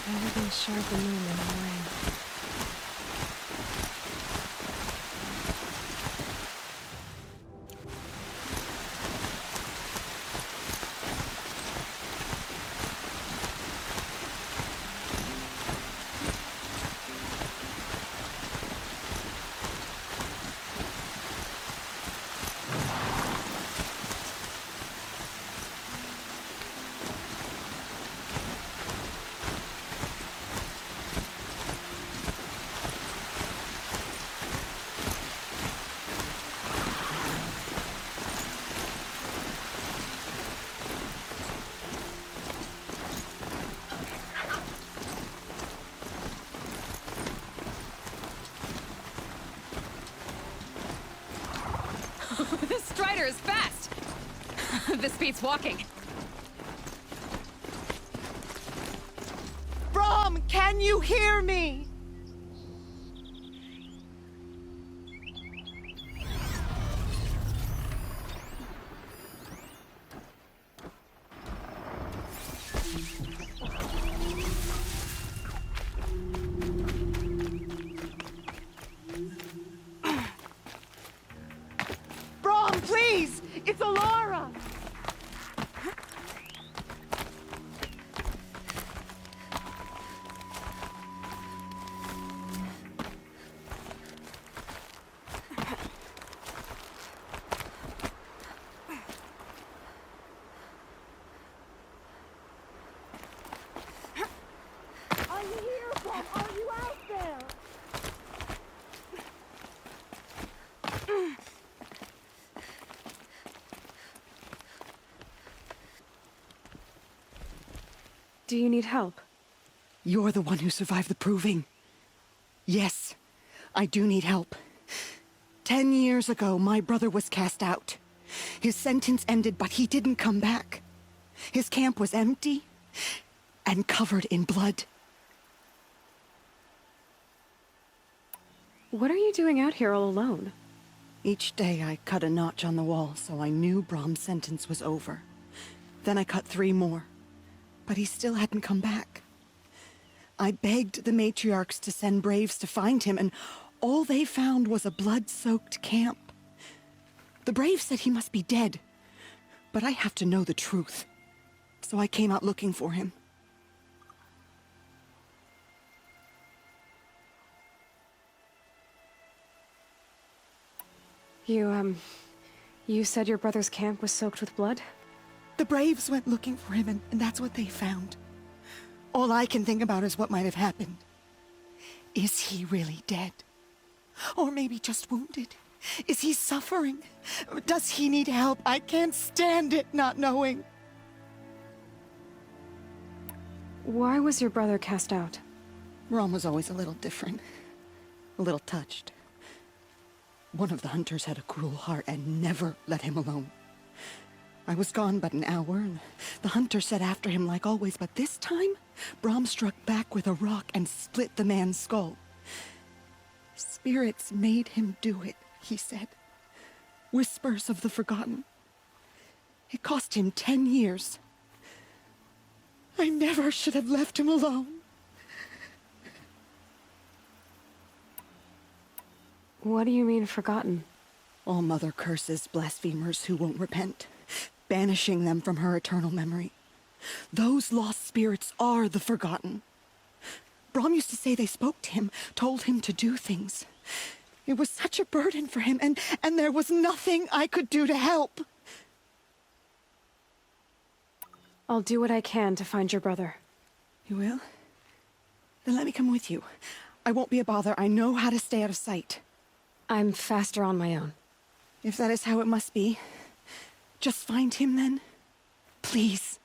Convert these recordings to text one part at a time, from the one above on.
Better than sharp the moon in the rain. This strider is fast! This beats walking. Brom, can you hear me? Brom, please! It's Alara! Are you here, Brom? Are you out there? Do you need help? You're the one who survived the proving. Yes, I do need help. 10 years ago, my brother was cast out. His sentence ended, but he didn't come back. His camp was empty and covered in blood. What are you doing out here all alone? Each day I cut a notch on the wall, so I knew Brom's sentence was over. Then I cut 3 more, but he still hadn't come back. I begged the matriarchs to send braves to find him, and all they found was a blood-soaked camp. The braves said he must be dead, but I have to know the truth. So I came out looking for him. You said your brother's camp was soaked with blood? The braves went looking for him, and that's what they found. All I can think about is what might have happened. Is he really dead? Or maybe just wounded? Is he suffering? Does he need help? I can't stand it not knowing. Why was your brother cast out? Rom was always a little different. A little touched. One of the hunters had a cruel heart and never let him alone. I was gone but an hour, and the hunter set after him like always, but this time, Brom struck back with a rock and split the man's skull. Spirits made him do it, he said. Whispers of the forgotten. It cost him 10 years. I never should have left him alone. What do you mean, forgotten? All Mother curses blasphemers who won't repent, banishing them from her eternal memory. Those lost spirits are the forgotten. Brom used to say they spoke to him, told him to do things. It was such a burden for him, and there was nothing I could do to help. I'll do what I can to find your brother. You will? Then let me come with you. I won't be a bother. I know how to stay out of sight. I'm faster on my own. If that is how it must be, just find him then. Please.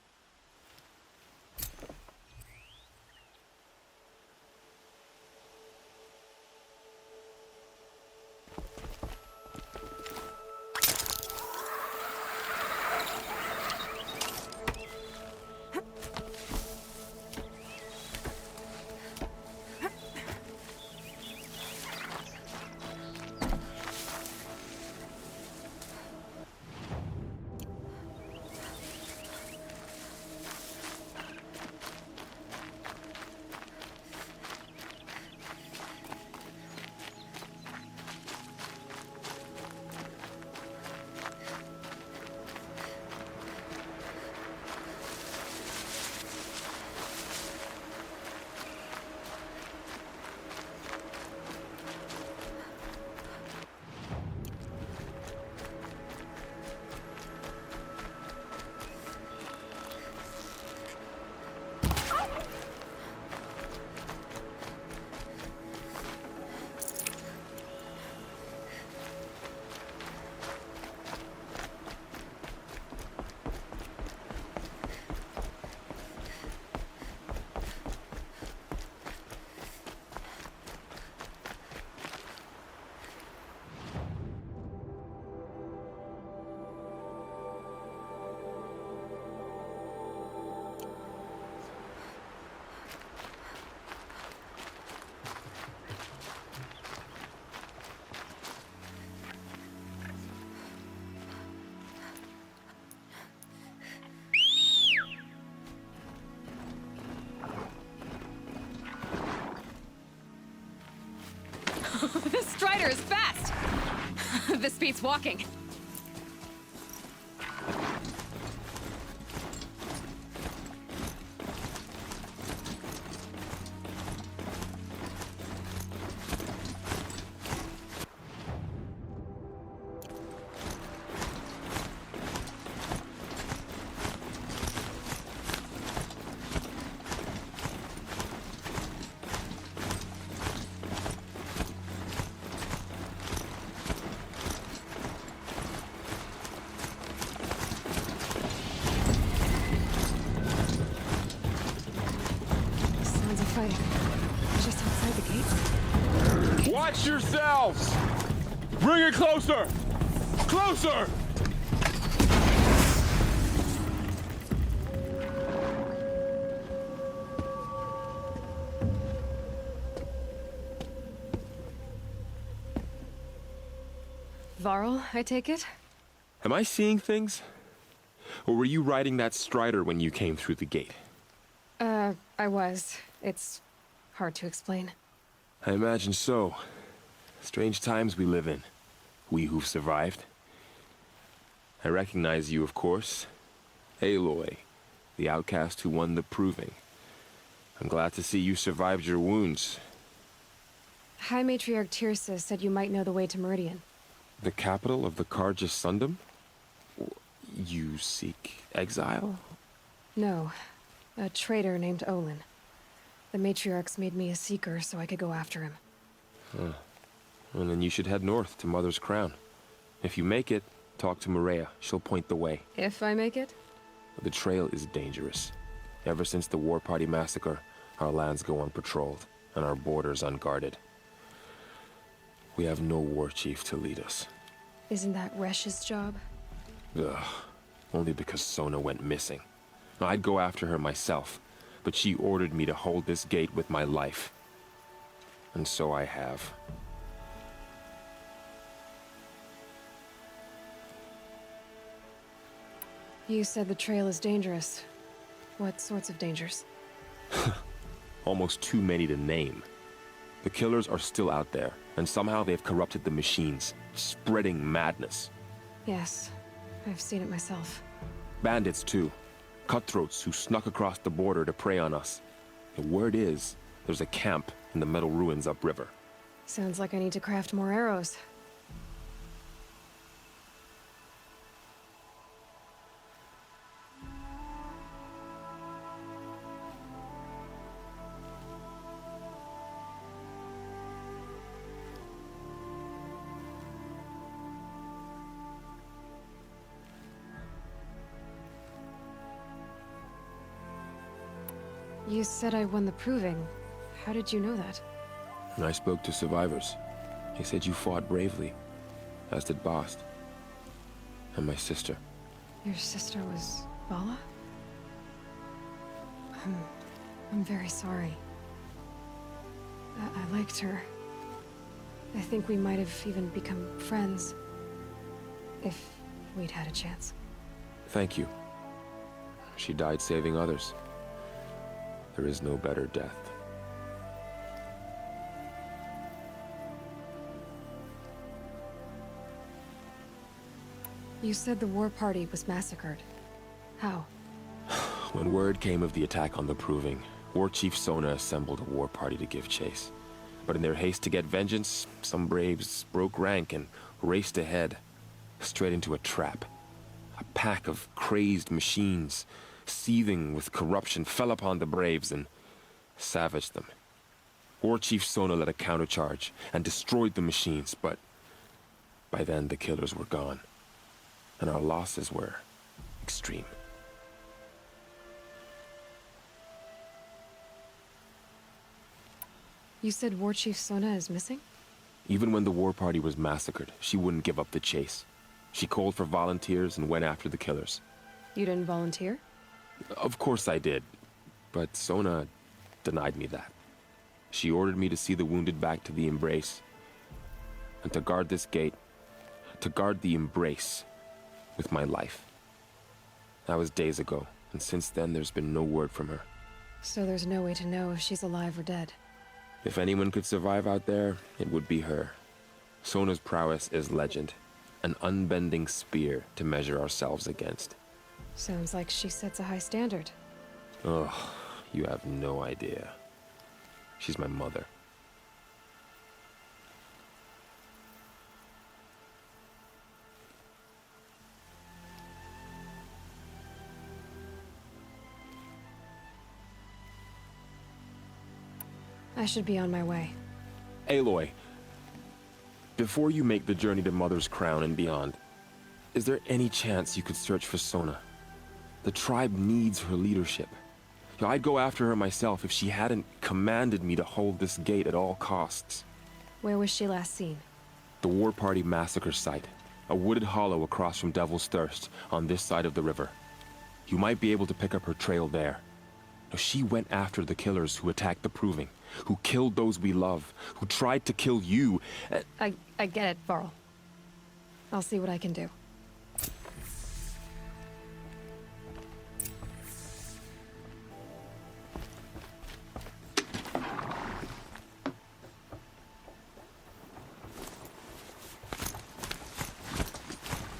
beats walking. Sounds of fighting. Just outside the gates. Watch yourselves! Bring it closer! Closer! Varl, I take it? Am I seeing things? Or were you riding that Strider when you came through the gate? I was. It's hard to explain. I imagine so. Strange times we live in. We who've survived. I recognize you, of course. Aloy, the outcast who won the proving. I'm glad to see you survived your wounds. High Matriarch Tirsa said you might know the way to Meridian. The capital of the Carja Sundom? You seek exile? No. A traitor named Olin. The Matriarchs made me a seeker so I could go after him. Well, then you should head north to Mother's Crown. If you make it, talk to Maria. She'll point the way. If I make it? The trail is dangerous. Ever since the War Party massacre, our lands go unpatrolled, and our borders unguarded. We have no war chief to lead us. Isn't that Resh's job? Ugh. Only because Sona went missing. I'd go after her myself, but she ordered me to hold this gate with my life. And so I have. You said the trail is dangerous. What sorts of dangers? Almost too many to name. The killers are still out there, and somehow they've corrupted the machines, spreading madness. Yes, I've seen it myself. Bandits, too. Cutthroats who snuck across the border to prey on us. The word is, there's a camp in the metal ruins upriver. Sounds like I need to craft more arrows. You said I won the proving. How did you know that? I spoke to survivors. They said you fought bravely, as did Bast. And my sister. Your sister was Vala? I'm very sorry. I liked her. I think we might have even become friends. If we'd had a chance. Thank you. She died saving others. There is no better death. You said the war party was massacred. How? When word came of the attack on the Proving, War Chief Sona assembled a war party to give chase. But in their haste to get vengeance, some braves broke rank and raced ahead, straight into a trap. A pack of crazed machines, seething with corruption, fell upon the braves and savaged them. War Chief Sona led a countercharge and destroyed the machines, but by then the killers were gone, and our losses were extreme. You said War Chief Sona is missing? Even when the war party was massacred, she wouldn't give up the chase. She called for volunteers and went after the killers. You didn't volunteer? Of course I did, but Sona denied me that. She ordered me to see the wounded back to the Embrace, and to guard this gate, to guard the Embrace with my life. That was days ago, and since then there's been no word from her. So there's no way to know if she's alive or dead. If anyone could survive out there, it would be her. Sona's prowess is legend, an unbending spear to measure ourselves against. Sounds like she sets a high standard. Ugh, you have no idea. She's my mother. I should be on my way. Aloy, before you make the journey to Mother's Crown and beyond, is there any chance you could search for Sona? The tribe needs her leadership. I'd go after her myself if she hadn't commanded me to hold this gate at all costs. Where was she last seen? The War Party massacre site. A wooded hollow across from Devil's Thirst, on this side of the river. You might be able to pick up her trail there. Now, she went after the killers who attacked the Proving, who killed those we love, who tried to kill you. I get it, Varl. I'll see what I can do.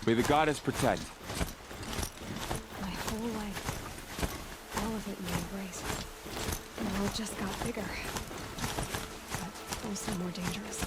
May the goddess protect. My whole life, all of it in embrace. The world just got bigger, but also more dangerous.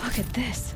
Look at this.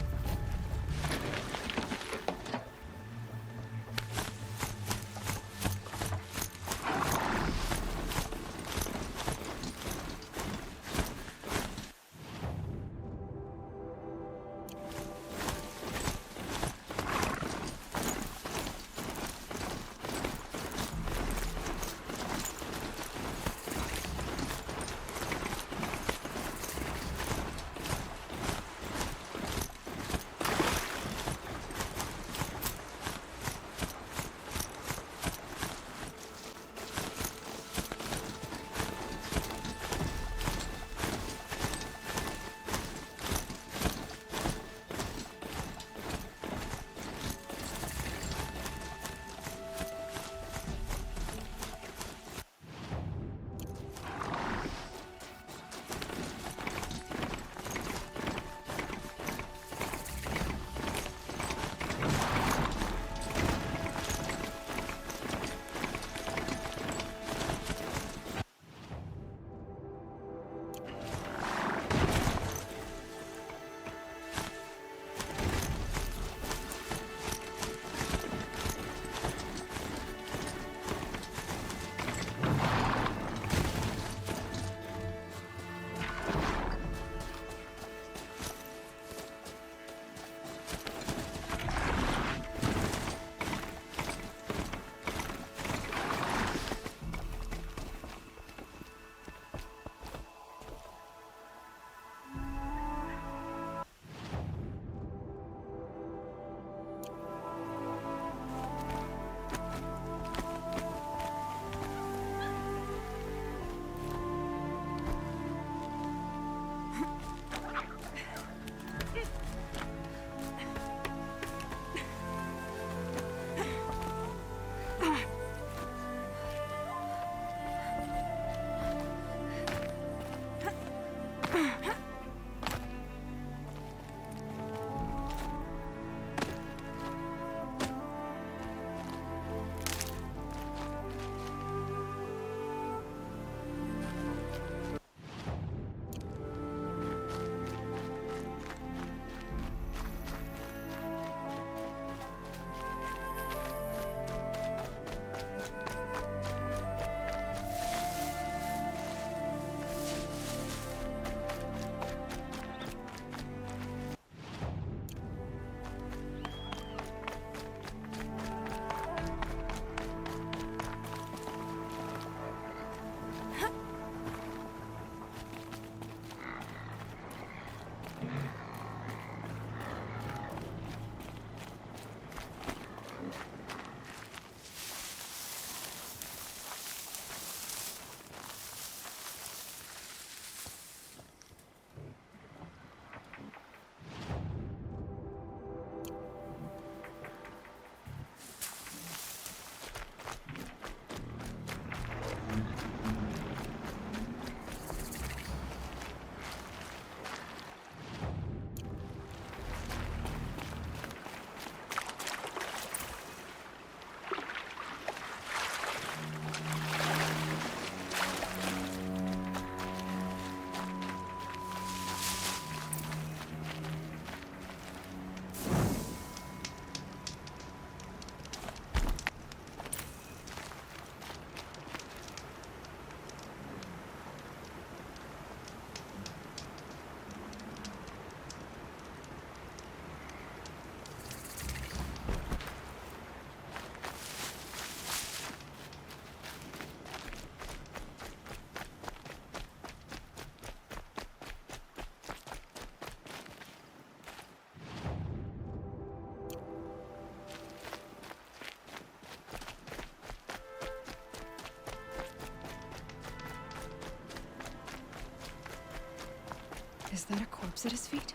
Is that a corpse at his feet?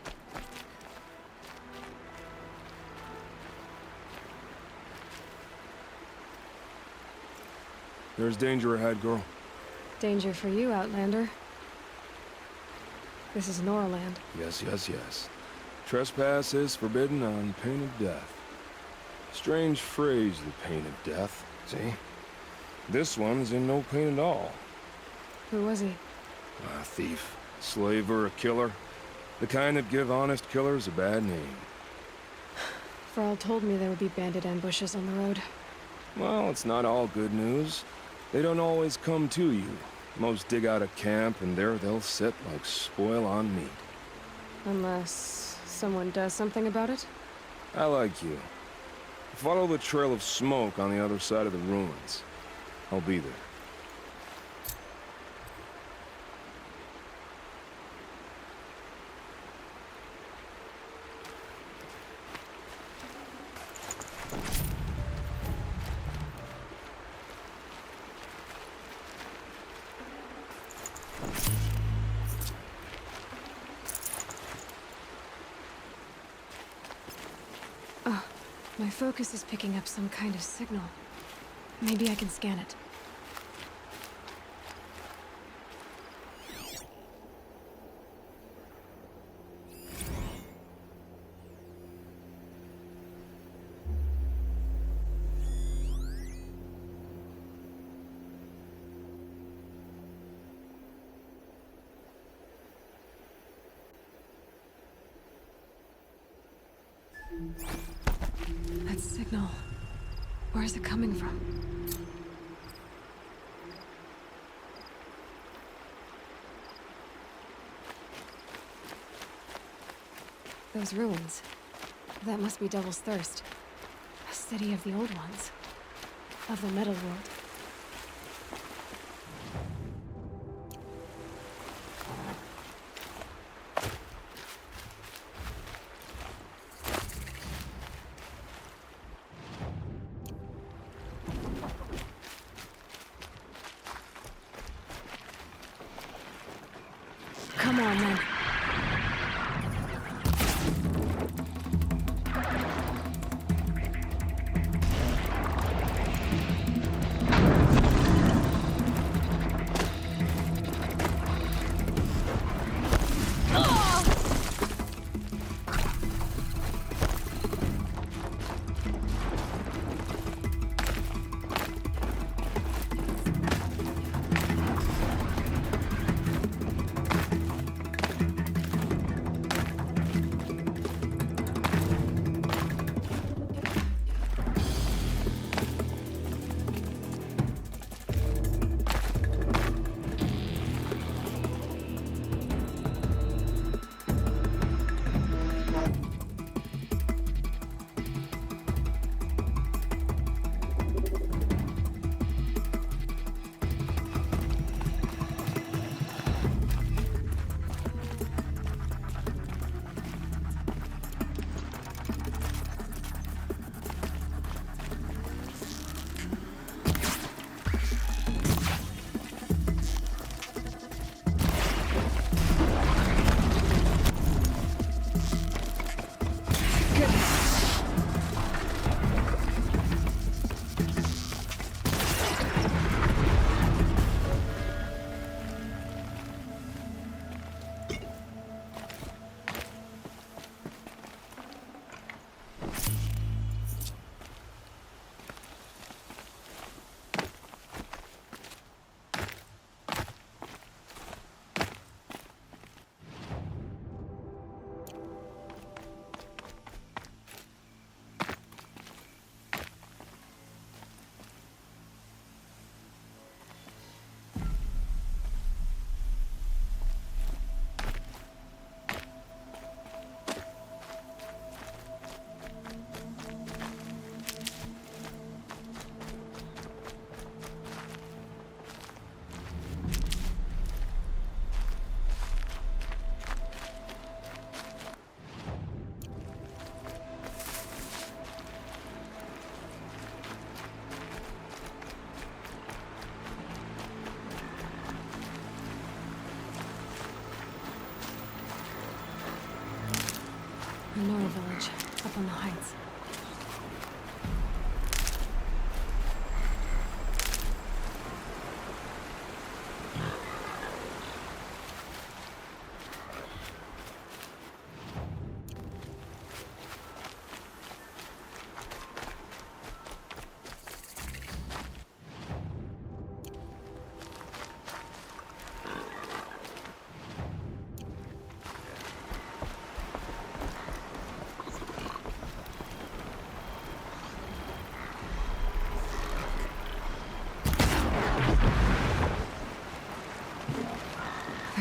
There's danger ahead, girl. Danger for you, Outlander. This is Norland. Yes, yes, yes. Trespass is forbidden on pain of death. Strange phrase, the pain of death. See? This one's in no pain at all. Who was he? A thief, slaver, a killer. The kind that give honest killers a bad name. Thrall told me there would be bandit ambushes on the road. Well, it's not all good news. They don't always come to you. Most dig out a camp, and there they'll sit like spoil on meat. Unless someone does something about it? I like you. Follow the trail of smoke on the other side of the ruins. I'll be there. My focus is picking up some kind of signal. Maybe I can scan it. That signal. Where is it coming from? Those ruins. That must be Devil's Thirst. A city of the old ones. Of the metal world. Come on, then.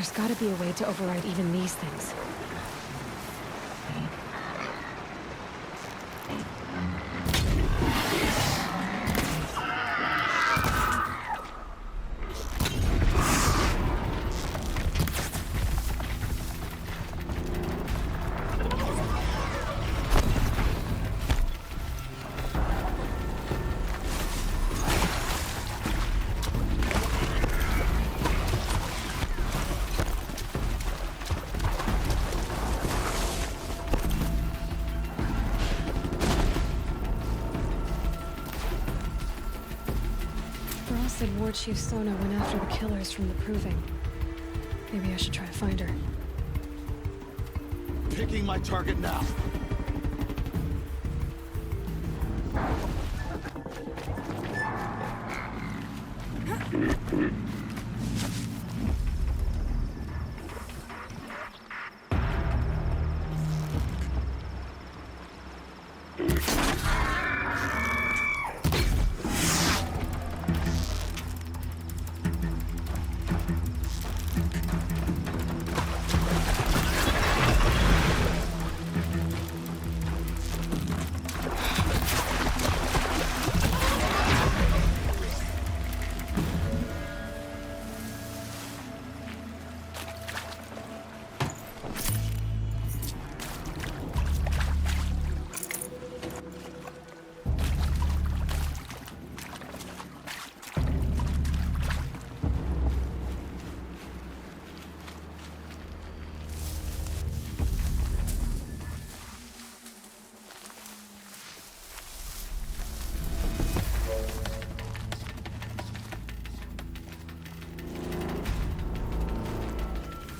There's gotta be a way to override even these things. Ross said War Chief Sona went after the killers from the Proving. Maybe I should try to find her. Picking my target now.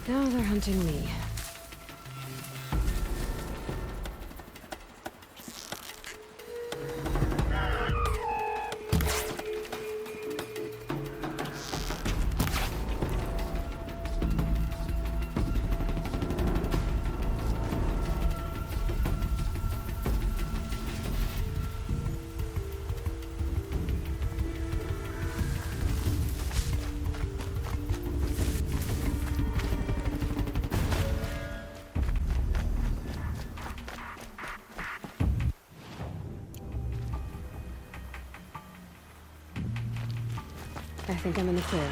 Now they're hunting me. I think I'm in the clear.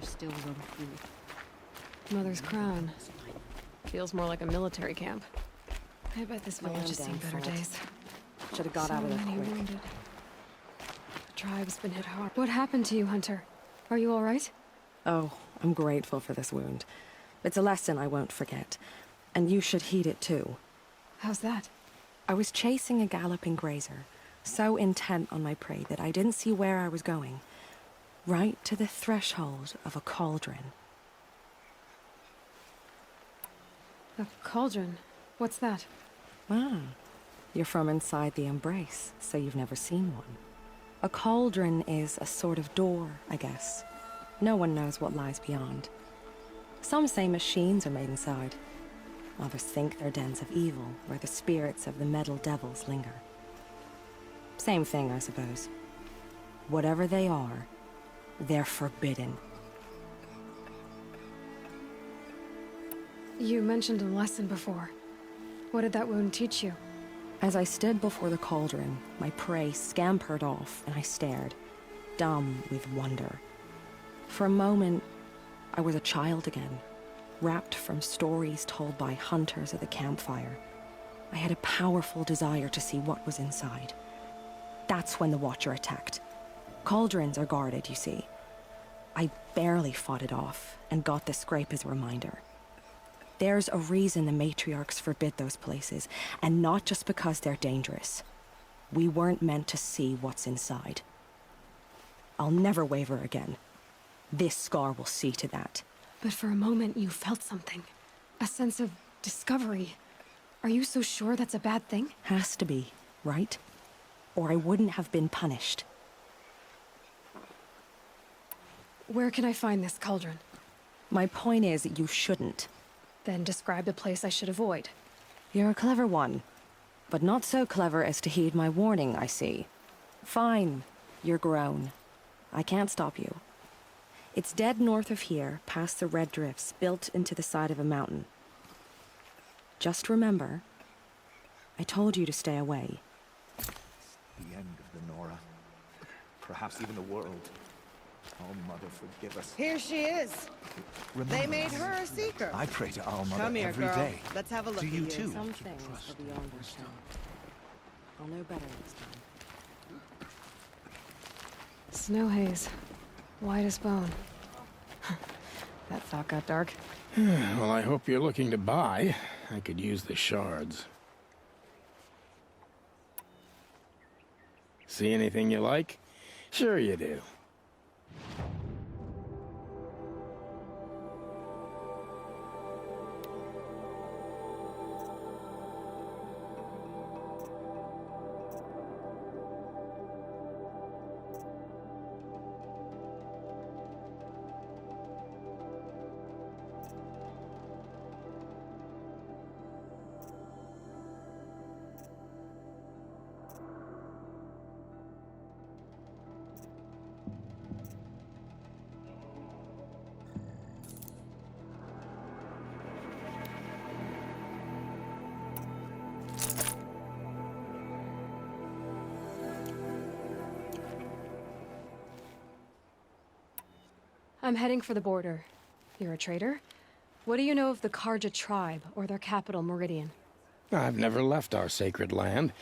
Still roam through. Mother's Crown. Feels more like a military camp. I bet this village has seen better days. Should have got So out of there many quick. wounded. The tribe's been hit hard. What happened to you, Hunter? Are you all right? Oh, I'm grateful for this wound. It's a lesson I won't forget. And you should heed it too. How's that? I was chasing a galloping grazer, so intent on my prey that I didn't see where I was going. Right to the threshold of a cauldron. A cauldron? What's that? Ah, you're from inside the Embrace, so you've never seen one. A cauldron is a sort of door, I guess. No one knows what lies beyond. Some say machines are made inside. Others think they're dens of evil, where the spirits of the metal devils linger. Same thing, I suppose. Whatever they are, they're forbidden. You mentioned a lesson before. What did that wound teach you? As I stood before the cauldron, my prey scampered off, and I stared, dumb with wonder. For a moment, I was a child again, wrapped from stories told by hunters at the campfire. I had a powerful desire to see what was inside. That's when the Watcher attacked. Cauldrons are guarded, you see. I barely fought it off, and got the scrape as a reminder. There's a reason the matriarchs forbid those places, and not just because they're dangerous. We weren't meant to see what's inside. I'll never waver again. This scar will see to that. But for a moment you felt something. A sense of discovery. Are you so sure that's a bad thing? Has to be, right? Or I wouldn't have been punished. Where can I find this cauldron? My point is that you shouldn't. Then describe the place I should avoid. You're a clever one, but not so clever as to heed my warning, I see. Fine, you're grown. I can't stop you. It's dead north of here, past the red drifts, built into the side of a mountain. Just remember, I told you to stay away. The end of the Nora. Perhaps even the world. Oh, Mother, forgive us. Here she is. Remember They made us. her a seeker. I pray to Our Mother Come here, every girl. day. Let's have a look Do at you you. too? Some things are beyond our ken. I'll know better next time. Snow haze. White as bone. That thought got dark. Well, I hope you're looking to buy. I could use the shards. See anything you like? Sure you do. I'm heading for the border. You're a trader? What do you know of the Karja tribe, or their capital, Meridian? I've never left our sacred land,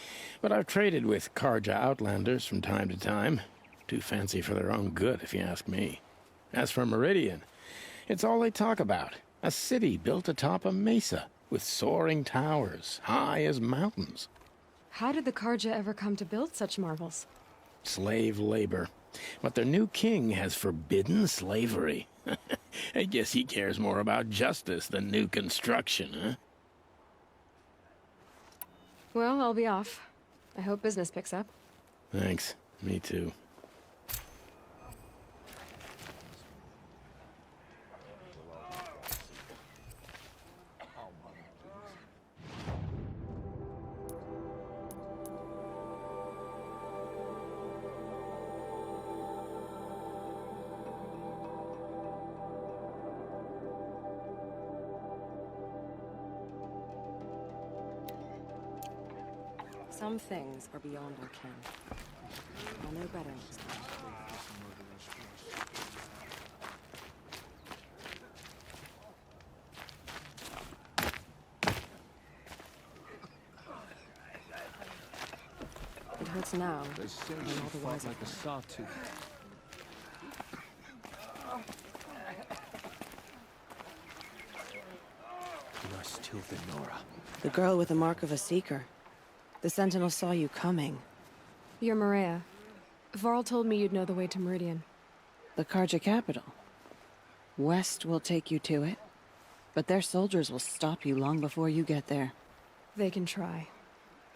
but I've traded with Karja outlanders from time to time. Too fancy for their own good, if you ask me. As for Meridian, it's all they talk about. A city built atop a mesa, with soaring towers, high as mountains. How did the Karja ever come to build such marvels? Slave labor. But their new king has forbidden slavery. I guess he cares more about justice than new construction, huh? Well, I'll be off. I hope business picks up. Thanks. Me too. Some things are beyond our ken. I'll know better next time. It hurts now. They say I'm she all the fought wiser like a for it. sawtooth. You are still the Nora. The girl with the mark of a seeker. The Sentinel saw you coming. You're Maria. Varl told me you'd know the way to Meridian. The Karja capital. West will take you to it, but their soldiers will stop you long before you get there. They can try.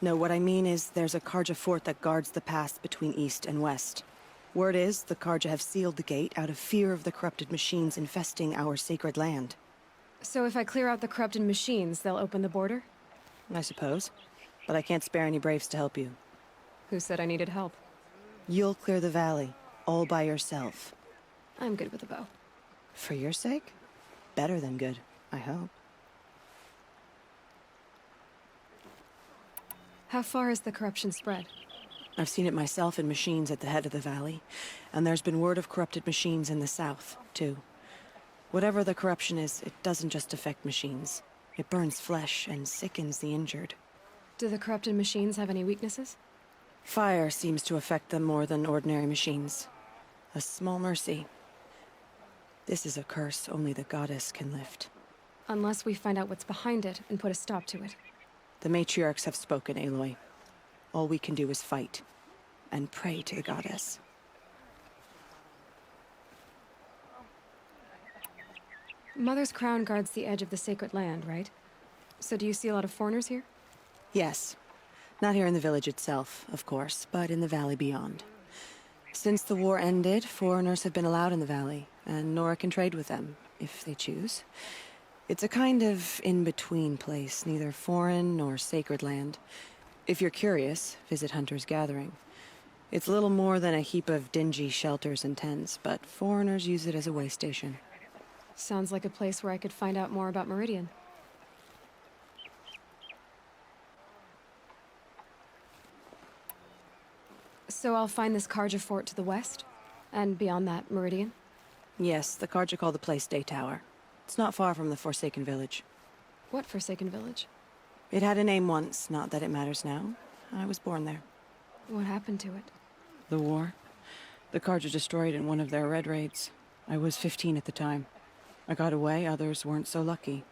No, what I mean is there's a Karja fort that guards the pass between east and west. Word is the Karja have sealed the gate out of fear of the corrupted machines infesting our sacred land. So if I clear out the corrupted machines, they'll open the border? I suppose. But I can't spare any braves to help you. Who said I needed help? You'll clear the valley, all by yourself. I'm good with a bow. For your sake? Better than good, I hope. How far has the corruption spread? I've seen it myself in machines at the head of the valley, and there's been word of corrupted machines in the south, too. Whatever the corruption is, it doesn't just affect machines. It burns flesh and sickens the injured. Do the corrupted machines have any weaknesses? Fire seems to affect them more than ordinary machines. A small mercy. This is a curse only the goddess can lift. Unless we find out what's behind it and put a stop to it. The matriarchs have spoken, Aloy. All we can do is fight, and pray to the goddess. Mother's crown guards the edge of the sacred land, right? So do you see a lot of foreigners here? Yes. Not here in the village itself, of course, but in the valley beyond. Since the war ended, foreigners have been allowed in the valley, and Nora can trade with them, if they choose. It's a kind of in-between place, neither foreign nor sacred land. If you're curious, visit Hunter's Gathering. It's little more than a heap of dingy shelters and tents, but foreigners use it as a way station. Sounds like a place where I could find out more about Meridian. So I'll find this Karja fort to the west? And beyond that, Meridian? Yes, the Karja call the place Day Tower. It's not far from the Forsaken Village. What Forsaken Village? It had a name once, not that it matters now. I was born there. What happened to it? The war. The Karja destroyed in one of their red raids. I was 15 at the time. I got away, others weren't so lucky.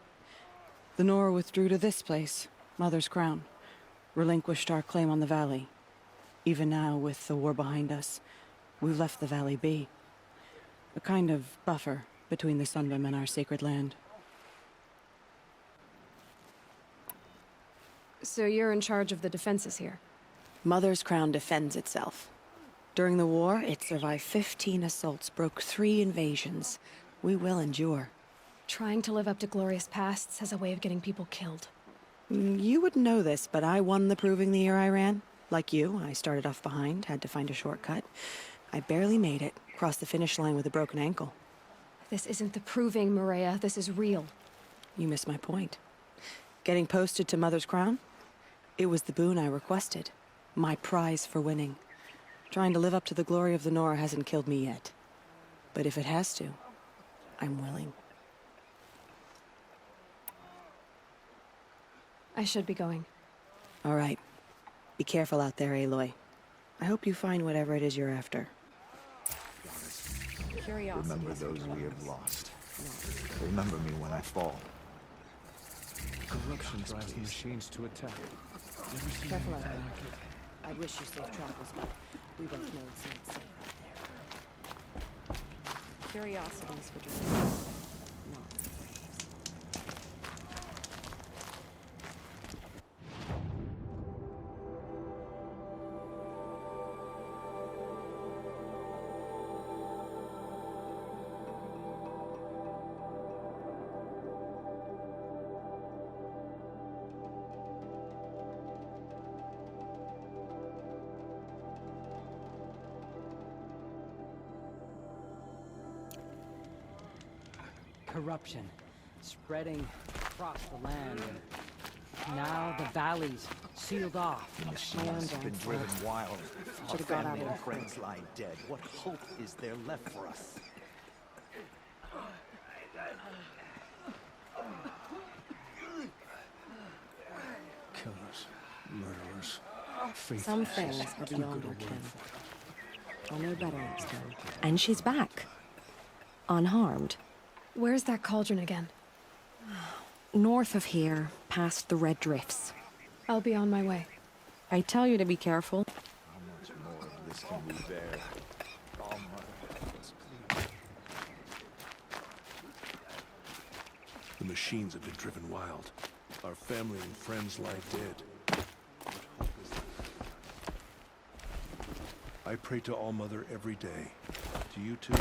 The Nora withdrew to this place, Mother's Crown. Relinquished our claim on the valley. Even now, with the war behind us, we've left the valley be. A kind of buffer between the Sunrim and our sacred land. So you're in charge of the defenses here? Mother's Crown defends itself. During the war, it survived 15 assaults, broke 3 invasions. We will endure. Trying to live up to glorious pasts has a way of getting people killed. You wouldn't know this, but I won the proving the year I ran. Like you, I started off behind, had to find a shortcut. I barely made it, crossed the finish line with a broken ankle. This isn't the proving, Maria. This is real. You missed my point. Getting posted to Mother's Crown? It was the boon I requested. My prize for winning. Trying to live up to the glory of the Nora hasn't killed me yet. But if it has to, I'm willing. I should be going. All right. Be careful out there, Aloy. I hope you find whatever it is you're after. Remember those we have lost. Remember me when I fall. Corruption drives the machines to attack. Careful out there. I wish you safe travels, but we both know it's not safe out there. Curiosities for dreams. Corruption spreading across the land, and now the valley's sealed off. The machines have been driven wild. Our Should've got out family of and there. friends lie dead. What hope is there left for us? Killers, murderers, faithless. Some things are beyond our ken. I'll know better next time. And she's back. Unharmed. Where's that cauldron again? North of here, past the red drifts. I'll be on my way. I tell you to be careful. How much more of this can we bear? Oh, Mother. The machines have been driven wild. Our family and friends lie dead. What hope is there? I pray to All Mother every day. Do you too?